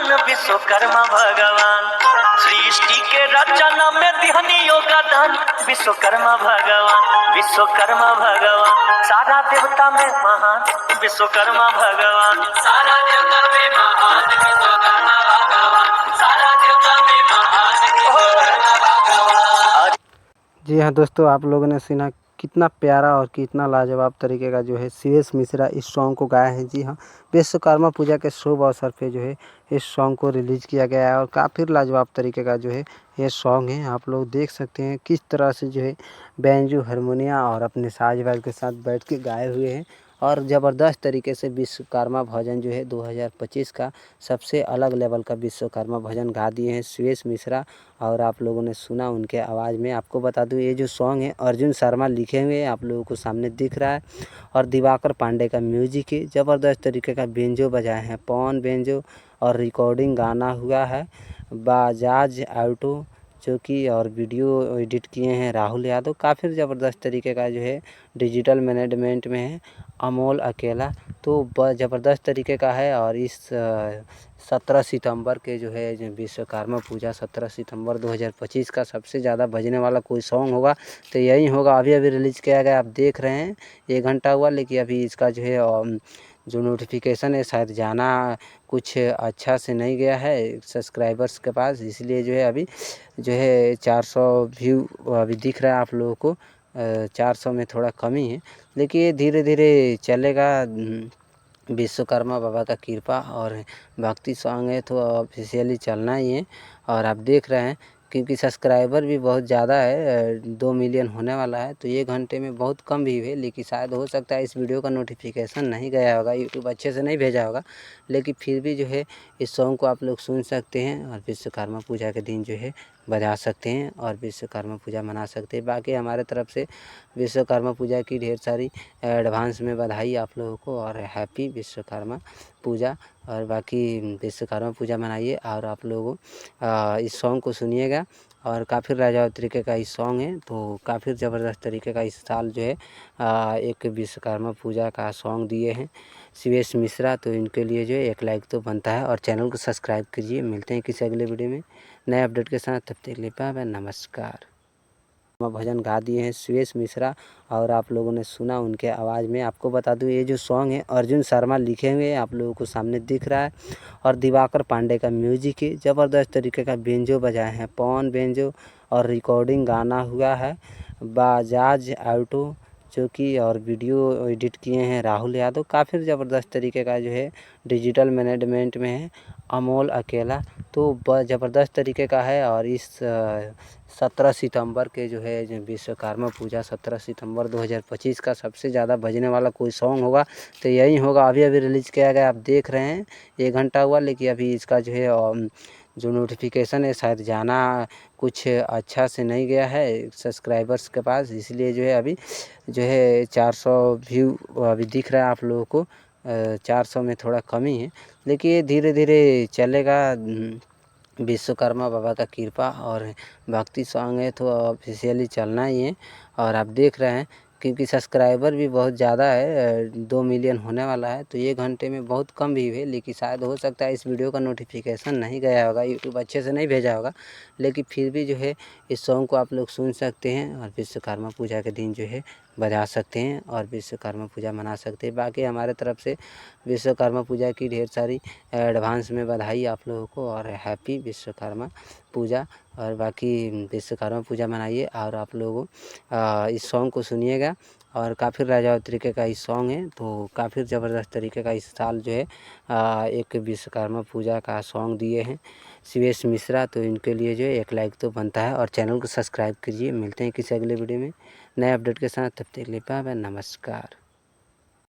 महान विश्वकर्मा भगवान। सृष्टि के रचना में दिहनी योगदान विश्वकर्मा भगवान। विश्वकर्मा भगवान सारा देवता में महान विश्वकर्मा भगवान। सारा देवता में महान विश्वकर्मा भगवान। सारा देवता में महान विश्वकर्मा भगवान। जी हाँ दोस्तों, आप लोगों ने सुना कितना प्यारा और कितना लाजवाब तरीके का जो है सुयश मिश्रा इस सॉन्ग को गाया है। जी हाँ, विश्वकर्मा पूजा के शुभ अवसर पे जो है इस सॉन्ग को रिलीज़ किया गया है और काफ़ी लाजवाब तरीके का जो है ये सॉन्ग है। आप लोग देख सकते हैं किस तरह से जो है बैंजो हारमोनिया और अपने साज बाज के साथ बैठ के गाए हुए हैं और ज़बरदस्त तरीके से विश्वकर्मा भजन जो है 2025 का सबसे अलग लेवल का विश्वकर्मा भजन गा दिए हैं सुयश मिश्रा। और आप लोगों ने सुना उनके आवाज़ में। आपको बता दूं ये जो सॉन्ग है अर्जुन शर्मा लिखे हुए हैं, आप लोगों को सामने दिख रहा है और दिवाकर पांडे का म्यूजिक है। ज़बरदस्त तरीके का बेंजो बजाए हैं, पवन बेंजो और रिकॉर्डिंग गाना हुआ है बजाज ऑटो जो कि और वीडियो एडिट किए हैं राहुल यादव। काफ़ी ज़बरदस्त तरीके का जो है डिजिटल मैनेजमेंट में है अमोल अकेला, तो ज़बरदस्त तरीके का है। और इस 17 सितंबर के जो है विश्वकर्मा पूजा 17 सितंबर 2025 का सबसे ज़्यादा बजने वाला कोई सॉन्ग होगा तो यही होगा। अभी रिलीज़ किया गया, आप देख रहे हैं 1 घंटा हुआ, लेकिन अभी इसका जो है जो नोटिफिकेशन है शायद जाना कुछ अच्छा से नहीं गया है सब्सक्राइबर्स के पास, इसलिए जो है अभी जो है 400 व्यू अभी दिख रहा है आप लोगों को। 400 में थोड़ा कमी है, लेकिन ये धीरे धीरे चलेगा। विश्वकर्मा बाबा का कृपा और भक्ति सॉन्ग है तो ऑफिशियली चलना ही है। और आप देख रहे हैं क्योंकि सब्सक्राइबर भी बहुत ज़्यादा है, 2 मिलियन होने वाला है, तो 1 घंटे में बहुत कम व्यू है। लेकिन शायद हो सकता है इस वीडियो का नोटिफिकेशन नहीं गया होगा, यूट्यूब अच्छे से नहीं भेजा होगा, लेकिन फिर भी जो है इस सॉन्ग को आप लोग सुन सकते हैं और विश्वकर्मा पूजा के दिन जो है बजा सकते हैं और विश्वकर्मा पूजा मना सकते हैं। बाकी हमारे तरफ से विश्वकर्मा पूजा की ढेर सारी एडवांस में बधाई आप लोगों को और हैप्पी विश्वकर्मा पूजा। और बाकी विश्वकर्मा पूजा मनाइए और आप लोगों इस सॉन्ग को सुनिएगा और काफ़ी लाजवाब तरीके का इस सॉन्ग है। तो काफ़ी ज़बरदस्त तरीके का इस साल जो है एक विश्वकर्मा पूजा का सॉन्ग दिए हैं सुयश मिश्रा, तो इनके लिए जो है 1 लाइक तो बनता है और चैनल को सब्सक्राइब कीजिए। मिलते हैं किसी अगले वीडियो में नए अपडेट के साथ, तब तक के लिए बाय बाय, नमस्कार। भजन गा दिए हैं सुयश मिश्रा और आप लोगों ने सुना उनके आवाज़ में। आपको बता दूं ये जो सॉन्ग है अर्जुन शर्मा लिखे हुए हैं, आप लोगों को सामने दिख रहा है और दिवाकर पांडे का म्यूजिक है। ज़बरदस्त तरीके का बेंजो बजाए हैं, पवन बेंजो और रिकॉर्डिंग गाना हुआ है बजाज ऑटो जो कि और वीडियो एडिट किए हैं राहुल यादव। काफ़ी ज़बरदस्त तरीके का जो है डिजिटल मैनेजमेंट में है अमोल अकेला, तो ज़बरदस्त तरीके का है। और इस 17 सितंबर के जो है विश्वकर्मा पूजा 17 सितंबर 2025 का सबसे ज़्यादा बजने वाला कोई सॉन्ग होगा तो यही होगा। अभी रिलीज़ किया गया, आप देख रहे हैं 1 घंटा हुआ, लेकिन अभी इसका जो है जो नोटिफिकेशन है शायद जाना कुछ अच्छा से नहीं गया है सब्सक्राइबर्स के पास, इसलिए जो है अभी जो है 400 व्यू अभी दिख रहा है आप लोगों को। 400 में थोड़ा कमी है, लेकिन ये धीरे धीरे चलेगा। विश्वकर्मा बाबा का कृपा और भक्ति सॉन्ग है तो ऑफिशियली चलना ही है। और आप देख रहे हैं क्योंकि सब्सक्राइबर भी बहुत ज़्यादा है, 2 मिलियन होने वाला है, तो 1 घंटे में बहुत कम व्यू है। लेकिन शायद हो सकता है इस वीडियो का नोटिफिकेशन नहीं गया होगा, यूट्यूब अच्छे से नहीं भेजा होगा, लेकिन फिर भी जो है इस सॉन्ग को आप लोग सुन सकते हैं और विश्वकर्मा पूजा के दिन जो है बजा सकते हैं और विश्वकर्मा पूजा मना सकते हैं। बाकी हमारे तरफ से विश्वकर्मा पूजा की ढेर सारी एडवांस में बधाई आप लोगों को और हैप्पी विश्वकर्मा पूजा। और बाकी विश्वकर्मा पूजा मनाइए और आप लोगों इस सॉन्ग को सुनिएगा और काफ़ी लाजवाब तरीके का इस सॉन्ग है। तो काफ़ी ज़बरदस्त तरीके का इस साल जो है एक विश्वकर्मा पूजा का सॉन्ग दिए हैं सुयश मिश्रा, तो इनके लिए जो है 1 लाइक तो बनता है और चैनल को सब्सक्राइब कीजिए। मिलते हैं किसी अगले वीडियो में नए अपडेट के साथ, तब तक के लिए बाय बाय, नमस्कार।